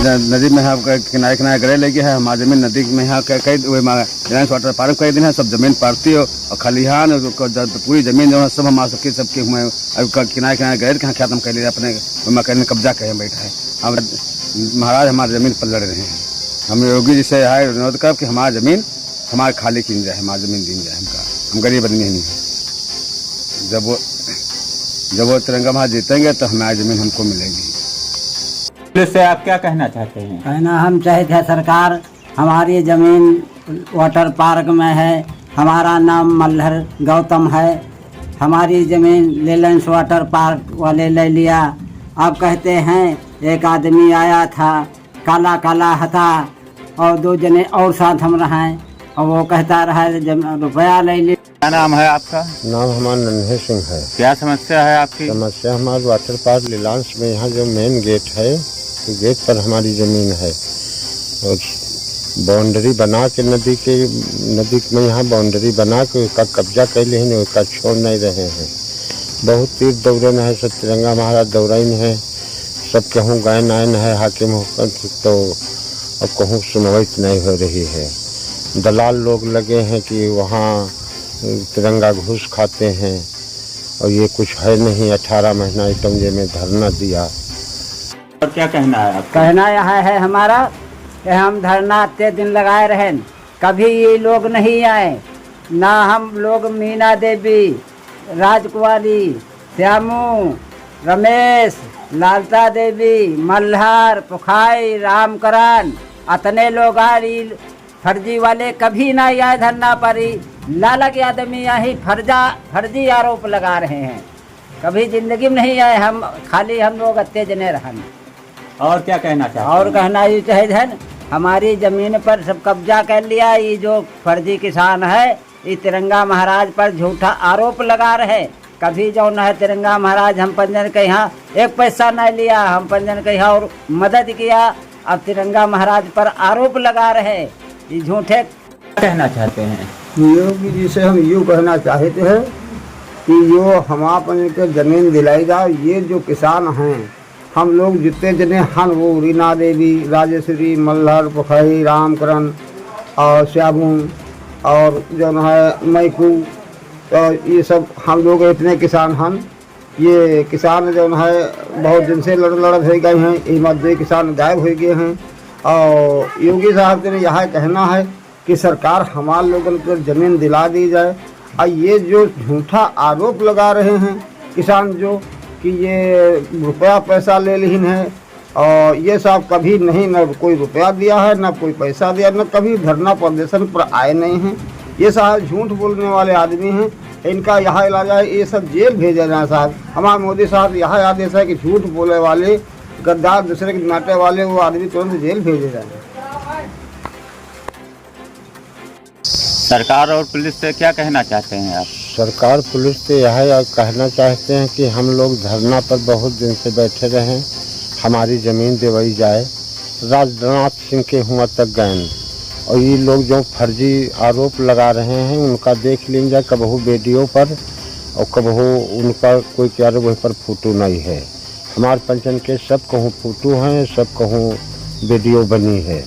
नदी में किनारे किनारे गड़े लगे है। हमारी जमीन नदी में यहाँ कई रिलायंस वाटर पार्क कई दिन है, सब जमीन पारती हो और खलिहान पूरी जमीन जो है सब हमारे सबके हुए किनारे किनारे गए कहाँ खत्म कर लिया अपने करने कब्जा कर बैठा है। हम महाराज हमारी जमीन पर लड़ रहे हैं। हम योगी जी से है अनुरोध कर कि हमारी जमीन हमारे खाली की जाए, हमारी जमीन दी जाए। हम गरीब आदमी नहीं है। जब वो तिरंगा महाराज जीतेंगे तो हमारी जमीन हमको मिलेगी। पुलिस से आप क्या कहना चाहते हैं? कहना हम चाहते हैं सरकार हमारी ज़मीन वाटर पार्क में है, हमारा नाम मल्हर गौतम है, हमारी ज़मीन रिलायंस वाटर पार्क वाले ले लिया। अब कहते हैं एक आदमी आया था काला काला हथा और 2 जने और साथ हम रहे और वो कहता रहा रुपया ले लिया। क्या नाम है आपका? नाम हमारा नन्हे सिंह है। क्या समस्या है आपकी? समस्या हमारे वाटर पार्क रिलायंस में यहाँ जो मेन गेट है तो गेट पर हमारी ज़मीन है और बाउंड्री बना के नदी में यहाँ बाउंड्री बना के उसका कब्जा कर लेकिन उसका छोड़ नहीं रहे हैं। बहुत तीर दौड़न है, सब तिरंगा महाराज दौड़न है, सब कहूँ गाय नायन है हाकिम होकर तो अब कहूँ सुनवाई नहीं हो रही है। दलाल लोग लगे हैं कि वहाँ तिरंगा घूस खाते हैं और ये कुछ है नहीं। 18 महीना इटंगे में धरना दिया। और क्या कहना है आपका? कहना यह है हमारा कि हम धरना इतने दिन लगाए रहे, कभी ये लोग नहीं आए ना। हम लोग मीना देवी, राजकुमारी, श्यामू, रमेश, लालता देवी, मल्हार, पुखाई, रामकरण अतने लोग आए। फर्जी वाले कभी ना आए धरना पर। लालक आदमी यही फर्जी आरोप लगा रहे हैं, कभी जिंदगी में नहीं आए। हम खाली हम लोग अत्ते जने रहन। और क्या कहना चाहते हैं? और कहना ये चाहिए है हमारी ज़मीन पर सब कब्जा कर लिया। ये जो फर्जी किसान है ये तिरंगा महाराज पर झूठा आरोप लगा रहे। कभी जो न है तिरंगा महाराज हम पंजन के यहाँ 1 पैसा नहीं लिया, हम पंजन के यहाँ और मदद किया। अब तिरंगा महाराज पर आरोप लगा रहे, ये झूठे। कहना चाहते हैं? योगी जी से हम यूँ कहना चाहते हैं कि जो हम अपने ज़मीन दिलाई जाए। ये जो किसान हैं हम लोग जितने जने हन वो रीना देवी, राजेश्वरी, मल्हर, पुखई, रामकरण और श्यामू और जो है मैकू, तो ये सब हम लोग इतने किसान हन। ये किसान जो है बहुत दिन से लड़ हो गए हैं। इस मध्य किसान गायब हो गए हैं और योगी साहब ने यह कहना है कि सरकार हमारे लोगों को ज़मीन दिला दी जाए। और ये जो झूठा आरोप लगा रहे हैं किसान जो कि ये रुपया पैसा ले लिन है और ये सब कभी नहीं, न कोई रुपया दिया है न कोई पैसा दिया, न कभी धरना प्रदर्शन पर आए नहीं हैं। ये साहब झूठ बोलने वाले आदमी हैं। इनका यह इलाज है ये सब जेल भेजा जाए साहब। हमारे मोदी साहब यह आदेश है कि झूठ बोले वाले गद्दार दूसरे के नाटे वाले वो आदमी तुरंत जेल भेजे जाए। सरकार और पुलिस से क्या कहना चाहते हैं आप? सरकार पुलिस से यह कहना चाहते हैं कि हम लोग धरना पर बहुत दिन से बैठे रहे, हमारी ज़मीन दिवाई जाए। राजनाथ सिंह के हुआ तक गए और ये लोग जो फर्जी आरोप लगा रहे हैं उनका देख लीजिए जाए कबहू वीडियो पर और कबहू उनका कोई कार्रवाई पर फोटो नहीं है। हमारे पंचन के सब कहूँ फोटो हैं, सब कहूँ वीडियो बनी है।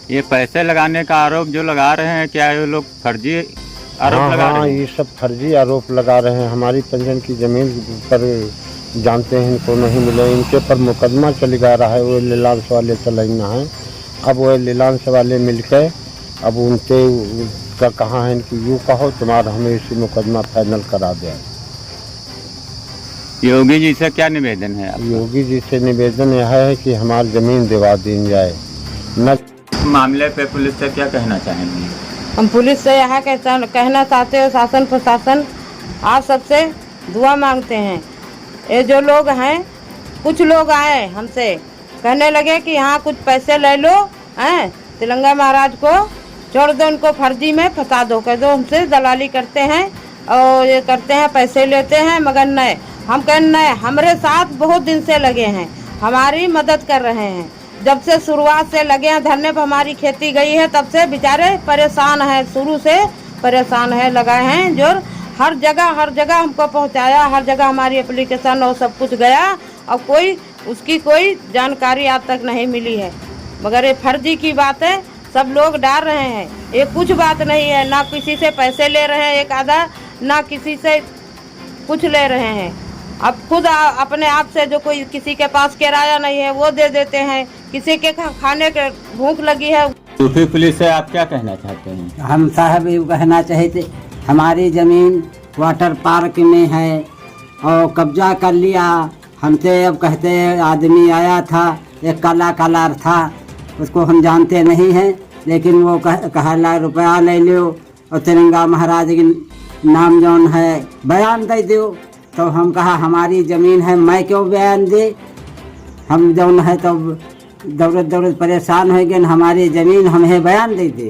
ये पैसे लगाने का आरोप जो लगा रहे हैं, क्या ये लोग फर्जी आरोप लगा रहे हैं? ये सब फर्जी आरोप लगा रहे हैं। हमारी पंचन की ज़मीन पर जानते हैं इनको नहीं मिले, इनके पर मुकदमा चल जा रहा है। वो रिलायंस वाले चलाना है। अब वो रिलायंस वाले मिलकर अब उनके का कहाँ है इनकी यूँ कहो तुम्हारा हमें इसी मुकदमा फाइनल करा दिया। योगी जी से क्या निवेदन है आपका? योगी जी से निवेदन यह है कि हमारी ज़मीन दिवा दी जाए। न मामले पे पुलिस से क्या कहना चाहेंगे? हम पुलिस से यहाँ कहना चाहते हो शासन प्रशासन आप सबसे दुआ मांगते हैं। ये जो लोग हैं कुछ लोग आए हमसे कहने लगे कि यहाँ कुछ पैसे ले लो हैं, तिरंगा महाराज को छोड़ दो, उनको फर्जी में फंसा दो, कह दो। हमसे दलाली करते हैं और ये करते हैं, पैसे लेते हैं। मगर नहीं, हम कहने नहीं, हमारे साथ बहुत दिन से लगे हैं, हमारी मदद कर रहे हैं। जब से शुरुआत से लगे हैं धरने पर, हमारी खेती गई है तब से बेचारे परेशान हैं, शुरू से परेशान है, लगाए हैं जो हर जगह हमको पहुंचाया, हर जगह हमारी एप्लीकेशन और सब कुछ गया और कोई उसकी कोई जानकारी आज तक नहीं मिली है। मगर ये फर्जी की बात है, सब लोग डाल रहे हैं। ये कुछ बात नहीं है, ना किसी से पैसे ले रहे हैं एक आधा, ना किसी से कुछ ले रहे हैं। अब खुद अपने आप से जो कोई किसी के पास किराया नहीं है वो दे देते हैं, किसी के खाने के भूख लगी है। यूपी पुलिस से आप क्या कहना चाहते हैं? हम साहब ये कहना चाहते, हमारी ज़मीन वाटर पार्क में है और कब्जा कर लिया हमसे। अब कहते हैं आदमी आया था, एक काला काला था, उसको हम जानते नहीं हैं, लेकिन वो कहा रुपया ले लो और तिरंगा महाराज के नाम जौन है बयान दे दो। तो हम कहा हमारी ज़मीन है, मैं क्यों बयान दे, हम जौन है तो दौलत परेशान हो गए, हमारी ज़मीन हमें बयान दे दे।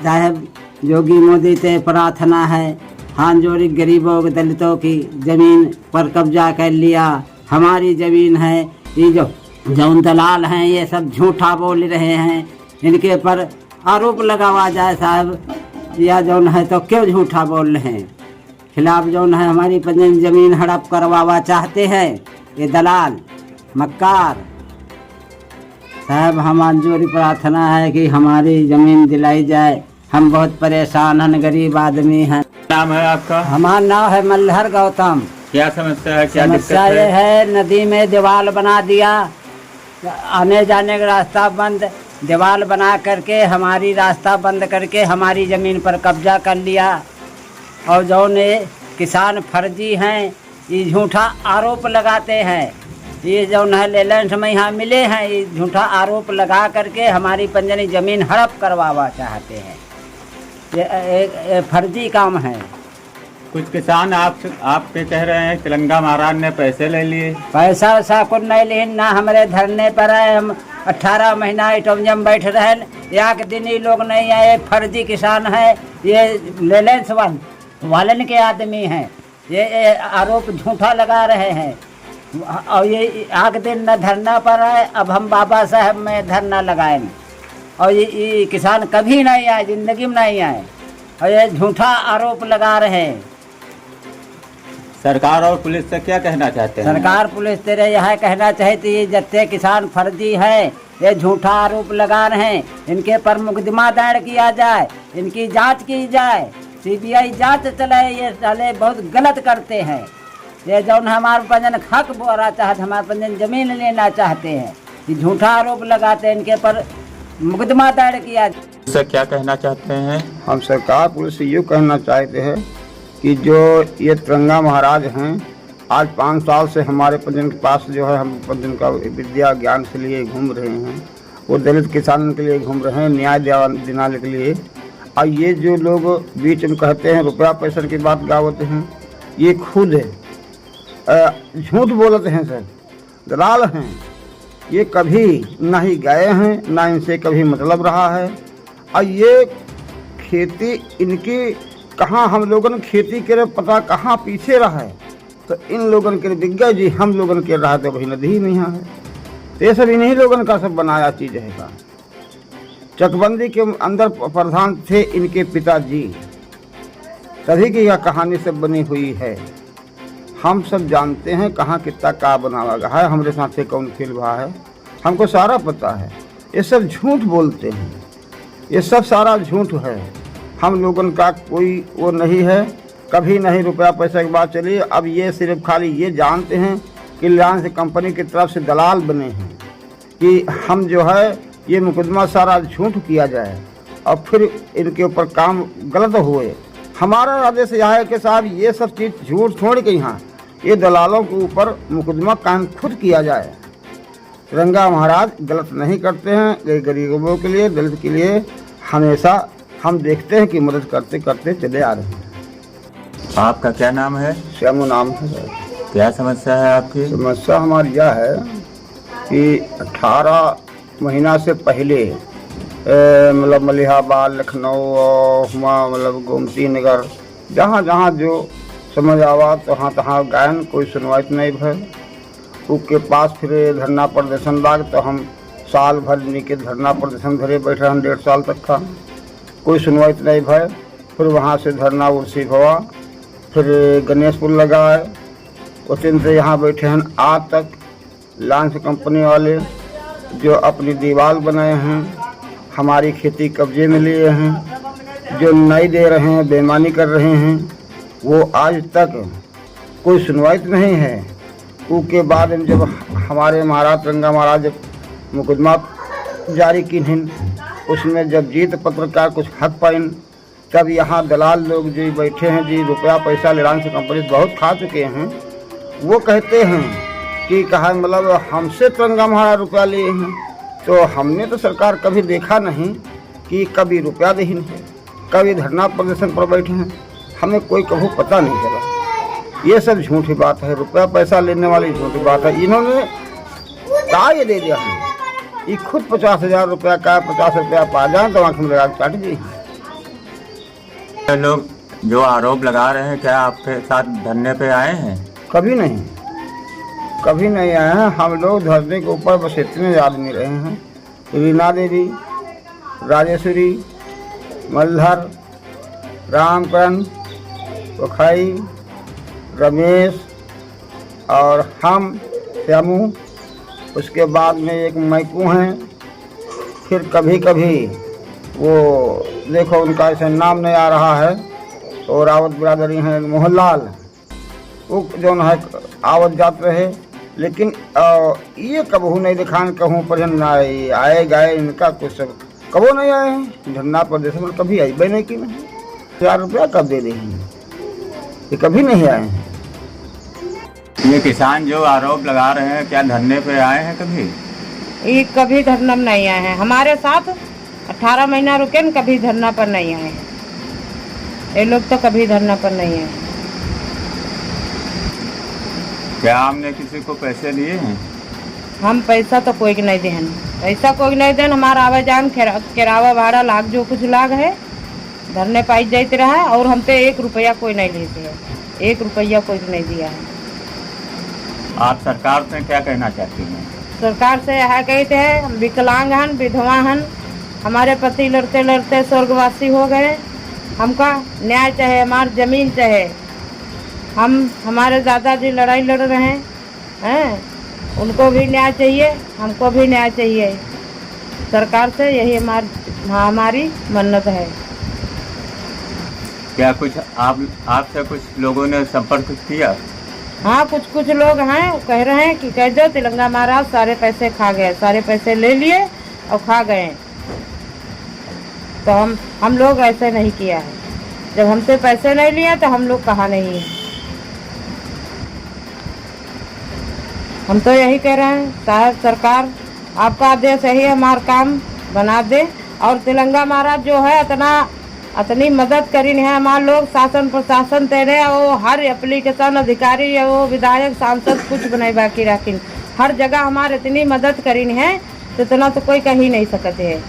साहब योगी मोदी से प्रार्थना है, हाथ जोड़ी गरीबों दलितों की ज़मीन पर कब्जा कर लिया, हमारी ज़मीन है। ये जो दलाल हैं ये सब झूठा बोल रहे हैं, इनके पर आरोप लगावा जाए साहब, या जौन है तो क्यों झूठा बोल रहे हैं, खिलाफ जौन है हमारी ज़मीन हड़प करवावा चाहते हैं ये दलाल मक्कार। साहब हमारी जोरी प्रार्थना है कि हमारी ज़मीन दिलाई जाए, हम बहुत परेशान हैं, गरीब आदमी हैं। नाम है आपका? हमारा नाम है मल्हर गौतम। क्या समस्या है, क्या समस्या ये है, नदी में दीवार बना दिया, आने जाने का रास्ता बंद, दीवार बना करके हमारी रास्ता बंद करके हमारी ज़मीन पर कब्जा कर लिया। और जो ने किसान फर्जी हैं, ये झूठा आरोप लगाते हैं, ये जो है लेलेंस में यहाँ मिले हैं, ये झूठा आरोप लगा करके हमारी पंजनी ज़मीन हड़प करवावा चाहते हैं। ये फर्जी काम है। कुछ किसान आपके कह रहे हैं तिरंगा महाराज ने पैसे ले लिए। पैसा वैसा कुछ नहीं लिए, ना हमारे धरने पर आए, हम 18 महीना इटोजम बैठ रहे, एक दिन ही लोग नहीं आए। फर्जी किसान है, ये लेलेंस वालन के आदमी हैं, ये आरोप झूठा लगा रहे हैं। और ये आग दिन न धरना पर आए, अब हम बाबा साहब में धरना लगाएं। और ये किसान कभी नहीं आए, ज़िंदगी में नहीं आए, और ये झूठा आरोप लगा रहे हैं। सरकार और पुलिस से क्या कहना चाहते हैं? सरकार पुलिस तेरे यह कहना चाहती है, जत्ते किसान फर्जी है, ये झूठा आरोप लगा रहे हैं, इनके पर मुकदमा दायर किया जाए, इनकी जांच की जाए, CBI जांच चलाए। ये साले बहुत गलत करते हैं, ये जौन हमारे पंजन हक बोरा चाहते, हमारे पंजन ज़मीन लेना चाहते हैं, ये झूठा आरोप लगाते हैं, इनके पर मुकदमा दायर किया जाए। इससे क्या कहना चाहते हैं? हम सरकार पुलिस से ये कहना चाहते हैं कि जो ये तिरंगा महाराज हैं, आज 5 साल से हमारे पंजन के पास जो है, हम पंजन का विद्या ज्ञान के लिए घूम रहे हैं, वो दलित किसानों के लिए घूम रहे हैं, न्याय दिलाने के लिए। और ये जो लोग बीच में कहते हैं रुपया पैसा की बात गावते हैं, ये खुद झूठ बोलते हैं सर, दलाल हैं। ये कभी ना ही गए हैं, ना इनसे कभी मतलब रहा है। और ये खेती इनकी कहाँ, हम लोगों ने खेती के पता कहाँ पीछे रहा है, तो इन लोगों के दिग्गज जी हम लोगों के रहा तो वही नदी में यहाँ है। तो ये सब इन्हीं लोगों का सब बनाया चीज़ है। चकबंदी के अंदर प्रधान थे इनके पिताजी, तभी की यह कहानी सब बनी हुई है। हम सब जानते हैं कहाँ कितना का बना हुआ है, हमारे साथ से कौन खेल रहा है, हमको सारा पता है। ये सब झूठ बोलते हैं, ये सब सारा झूठ है। हम लोगों का कोई वो नहीं है, कभी नहीं रुपया पैसा की बात चली। अब ये सिर्फ खाली ये जानते हैं कि रिलायंस कंपनी की तरफ से दलाल बने हैं कि हम जो है ये मुकदमा सारा झूठ किया जाए और फिर इनके ऊपर काम गलत हुए। हमारा आदेश यह है कि साहब ये सब चीज़ झूठ छोड़ के यहाँ ये दलालों के ऊपर मुकदमा कायम खुद किया जाए। तिरंगा महाराज गलत नहीं करते हैं, गरीबों के लिए दलित के लिए हमेशा हम देखते हैं कि मदद करते करते चले आ रहे हैं। आपका क्या नाम है? श्यामू नाम है सर। क्या समस्या है आपकी? समस्या हमारी यह है कि 18 महीना से पहले मतलब मलिहाबाद, लखनऊ और हुआ मतलब गोमती नगर, जहाँ जहाँ जो समझ आवा तहाँ तहाँ गायन कोई सुनवाई नहीं भर। उसके पास फिर धरना प्रदर्शन लाग, तो हम साल भर नीचे धरना प्रदर्शन धरे बैठे, हम 1.5 साल तक था, कोई सुनवाई नहीं भय। फिर वहाँ से धरना उर्सी हुआ, फिर गणेशपुर लगाए, उस दिन से यहाँ बैठे हैं आज तक लांस कंपनी वाले जो अपनी दीवार बनाए हैं, हमारी खेती कब्जे में लिए हैं, जो नहीं दे रहे हैं, बेईमानी कर रहे हैं, वो आज तक कोई सुनवाई नहीं है। उसके बाद जब हमारे महाराज तिरंगा महाराज जब मुकदमा जारी की हैं, उसमें जब जीत पत्रकार कुछ हक पाइन, तब यहाँ दलाल लोग जो बैठे हैं जी, रुपया पैसा लांस कंपनी से बहुत खा चुके हैं, वो कहते हैं कि कहा मतलब हमसे तिरंगा महाराज रुपया लिए हैं। तो हमने तो सरकार कभी देखा नहीं कि कभी रुपया दे है, कभी धरना प्रदर्शन पर बैठे हैं, हमें कोई कभी पता नहीं चला। ये सब झूठी बात है, रुपया पैसा लेने वाली झूठी बात है। इन्होंने क्या ये दे दिया है, ये खुद 50,000 रुपया का 50 रुपया पा जाए तो आँख में लगा काट दी। लोग जो आरोप लगा रहे हैं, क्या आपके साथ धरने पे आए हैं? कभी नहीं, कभी नहीं आए हैं। हम लोग धरने के ऊपर बस इतने आदमी रहे हैं, रीना देवी, राजेश्वरी, मल्हर, रामकरण, पोखराई, रमेश और हम श्यामू, उसके बाद में एक मैकू हैं। फिर कभी कभी वो देखो उनका ऐसा नाम नहीं आ रहा है, तो रावत बिरादरी हैं मोहनलाल, वो जो है आवत जात रहे, लेकिन ये कबहू नहीं दिखान कहूँ पर आए गए, इनका कुछ सब कबो नहीं आए हैं। धरना प्रदर्शन में कभी आई नहीं की नहीं, 1000 रुपया कब दे रही हैं, ये कभी नहीं आए हैं। ये किसान जो आरोप लगा रहे हैं, क्या धरने पे आए हैं कभी? ये कभी धरना में नहीं आए हैं, हमारे साथ 18 महीना रुके न, कभी धरना पर नहीं आए हैं। ये लोग तो कभी धरना पर नहीं आए। क्या हमने किसी को पैसे दिए हैं? हम पैसा तो कोई नहीं देन, पैसा कोई नहीं देन। हमारा आवा जान किरावा भाड़ा लाग जो कुछ लाग है, धरने पाई जाते रहा, और हम पे 1 रुपया कोई नहीं लेते है, 1 रुपया कोई नहीं दिया है। आप सरकार से क्या कहना चाहती हैं? सरकार से यह कहते हैं, हम विकलांग हन, विधवा हन, हमारे पति लड़ते लड़ते स्वर्गवासी हो गए, हमका न्याय चाहे, हमारी ज़मीन चाहे। हमारे दादाजी लड़ाई लड़ रहे हैं, उनको भी न्याय चाहिए, हमको भी न्याय चाहिए। सरकार से यही हमारी मन्नत है। क्या कुछ आपसे कुछ लोगों ने संपर्क किया? हाँ, कुछ लोग हैं, वो कह रहे हैं कि कह दो तिरंगा महाराज सारे पैसे खा गए, सारे पैसे ले लिए और खा गए। तो हम लोग ऐसे नहीं किया है, जब हमसे पैसे नहीं लिए तो हम लोग कहा नहीं है। हम तो यही कह रहे हैं, साहब सरकार आपका आदेश यही हमारा काम बना दे, और तिरंगा महाराज जो है इतनी मदद करी है हमारे लोग, शासन प्रशासन तेरे वो हर एप्लीकेशन अधिकारी या वो विधायक सांसद कुछ बनाई बाकी रखी, हर जगह हमारे इतनी मदद करी है, तो इतना तो कोई कह ही नहीं सकते है।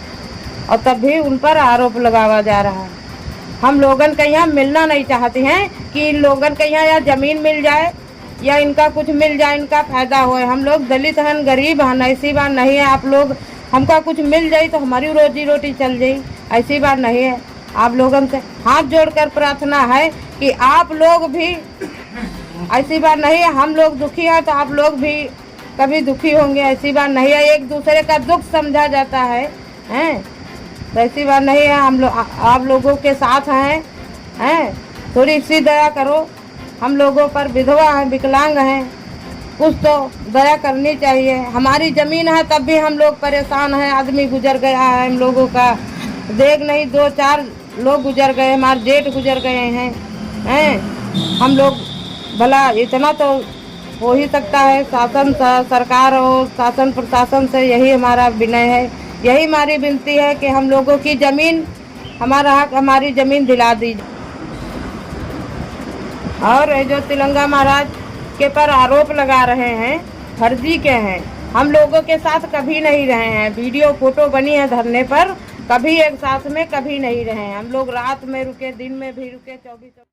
और तब भी उन पर आरोप लगावा जा रहा है। हम लोगन के यहाँ मिलना नहीं चाहते हैं कि इन लोगन के यहाँ या ज़मीन मिल जाए या इनका कुछ मिल जाए, इनका फायदा होए। हम लोग दलित हैं, गरीब हैं, ऐसी बात नहीं है। आप लोग हमका कुछ मिल जाए तो हमारी रोजी रोटी चल जाए, ऐसी बात नहीं है। आप लोगों से हाथ जोड़कर प्रार्थना है कि आप लोग भी, ऐसी बात नहीं है, हम लोग दुखी हैं तो आप लोग भी कभी दुखी होंगे, ऐसी बात नहीं है। एक दूसरे का दुख समझा जाता है, तो ऐसी बात नहीं है। हम लोग आप लोगों के साथ हैं, थोड़ी सी दया करो हम लोगों पर। विधवा हैं, विकलांग हैं, कुछ तो दया करनी चाहिए। हमारी ज़मीन है तब भी हम लोग परेशान हैं। आदमी गुजर गया है, हम लोगों का देख नहीं, 2-4 लोग गुजर गए, हमारे जेठ गुजर गए हैं। हम लोग भला इतना तो हो ही सकता है। शासन सरकार और शासन प्रशासन से यही हमारा विनय है, यही हमारी विनती है कि हम लोगों की ज़मीन, हमारा हक, हमारी ज़मीन दिला दीजिए। और जो तिरंगा महाराज के पर आरोप लगा रहे हैं, फर्जी के हैं, हम लोगों के साथ कभी नहीं रहे हैं। वीडियो फोटो बनी है धरने पर, कभी एक साथ में कभी नहीं रहे हैं। हम लोग रात में रुके, दिन में भी रुके, 24